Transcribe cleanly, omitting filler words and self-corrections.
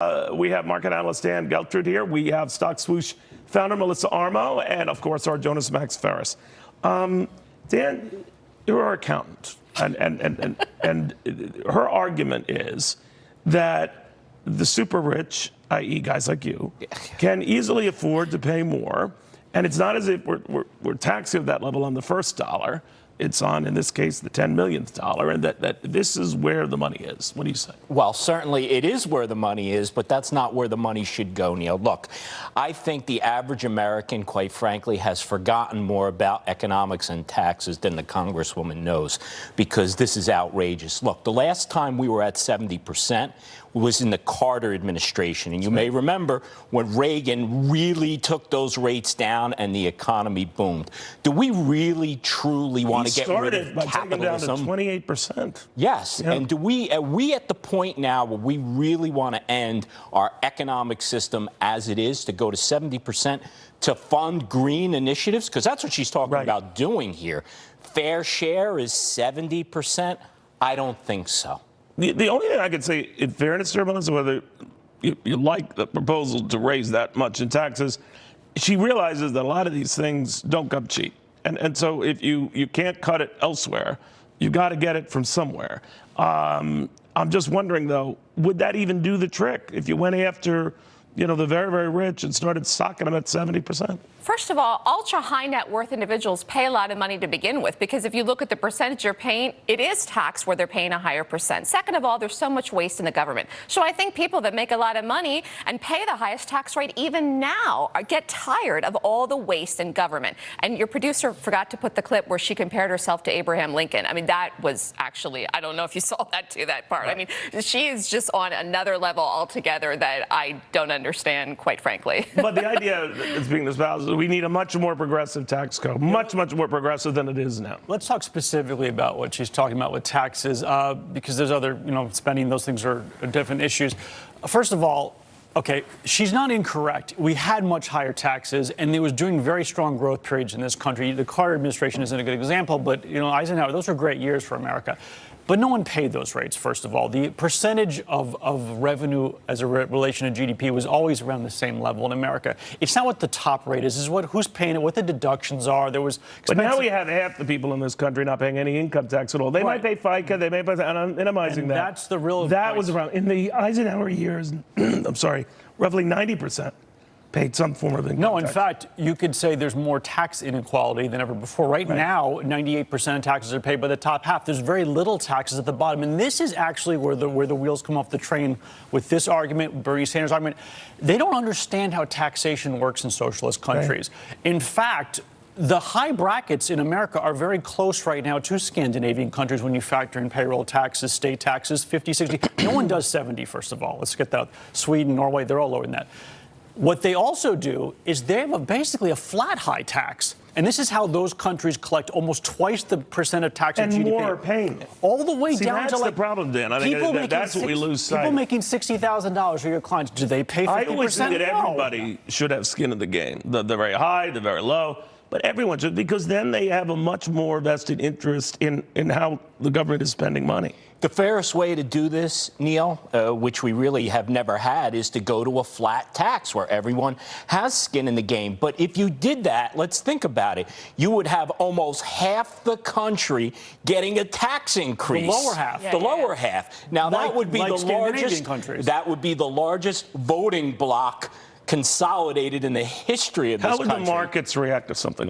We have market analyst Dan Geltrude here. We have Stock Swoosh founder Melissa Armo, and of course our Jonas Max Ferris. Dan, you're our accountant, and her argument is that the super rich, i.e., guys like you, can easily afford to pay more, and it's not as if we're taxing at that level on the first dollar. It's on, in this case, the 10 millionth dollar, and that this is where the money is. What do you say? Well, certainly it is where the money is, but that's not where the money should go, Neil. Look, I think the average American, quite frankly, has forgotten more about economics and taxes than the Congresswoman knows, because this is outrageous. Look, the last time we were at 70% was in the Carter administration, and you may remember when Reagan really took those rates down and the economy boomed. Do we really, truly want to get rid of capitalism? Down to 28%. Yes, yeah. And are we at the point now where we really want to end our economic system as it is, to go to 70% to fund green initiatives? Because that's what she's talking about doing here. Fair share is 70%? I don't think so. The only thing I could say, in fairness to her, Melissa, whether you like the proposal to raise that much in taxes, she realizes that a lot of these things don't come cheap. And so if you can't cut it elsewhere, you got to get it from somewhere. I'm just wondering, though, would that even do the trick if you went after, the very, very rich and started socking them at 70%? First of all, ultra high net worth individuals pay a lot of money to begin with, because if you look at the percentage you're paying, it is taxed where they're paying a higher percent. Second of all, there's so much waste in the government. So I think people that make a lot of money and pay the highest tax rate even now get tired of all the waste in government. And your producer forgot to put the clip where she compared herself to Abraham Lincoln. I mean, that was actually, I don't know if you saw that part. Right. I mean, she is just on another level altogether that I don't understand, quite frankly. But the idea that's being espoused is we need a much more progressive tax code, much more progressive than it is now. Let's talk specifically about what she's talking about with taxes, because there's other, spending, those things are different issues. First of all, okay, she's not incorrect. We had much higher taxes, and it was during very strong growth periods in this country. The Carter administration isn't a good example, but, Eisenhower, those were great years for America. But no one paid those rates, first of all. The percentage of revenue as a relation to GDP was always around the same level in America. It's not what the top rate is. It's who's paying it, what the deductions are. There was But now we have half the people in this country not paying any income tax at all. They might pay FICA, they may pay, and I'm minimizing that. That's the real That was around, in the Eisenhower years, I'm sorry, roughly 90% paid some form of income tax. No, in fact, you could say there's more tax inequality than ever before. Right now, 98% of taxes are paid by the top half. There's very little taxes at the bottom. And this is actually where the wheels come off the train with this argument, Bernie Sanders' argument. They don't understand how taxation works in socialist countries. Right. In fact, the high brackets in America are very close right now to Scandinavian countries when you factor in payroll taxes, state taxes, 50, 60. No one does 70, first of all. Let's get that. Sweden, Norway, they're all lower than that. What they also do is they have basically a flat high tax. And this is how those countries collect almost twice the percent of tax of GDP. And more paying. All the way down to that's the problem, Dan. I think that's what we lose sight of. People making $60,000 for your clients, do they pay 50%? I always think that everybody should have skin in the game. The very high, the very low. But everyone should, because then they have a much more vested interest in how the government is spending money. The fairest way to do this, Neil, which we really have never had, is to go to a flat tax where everyone has skin in the game. But if you did that, let's think about it. You would have almost half the country getting a tax increase. The lower half. The lower half. Now, that would be the largest. That would be the largest voting bloc consolidated in the history of this country. How would the markets react to something like that?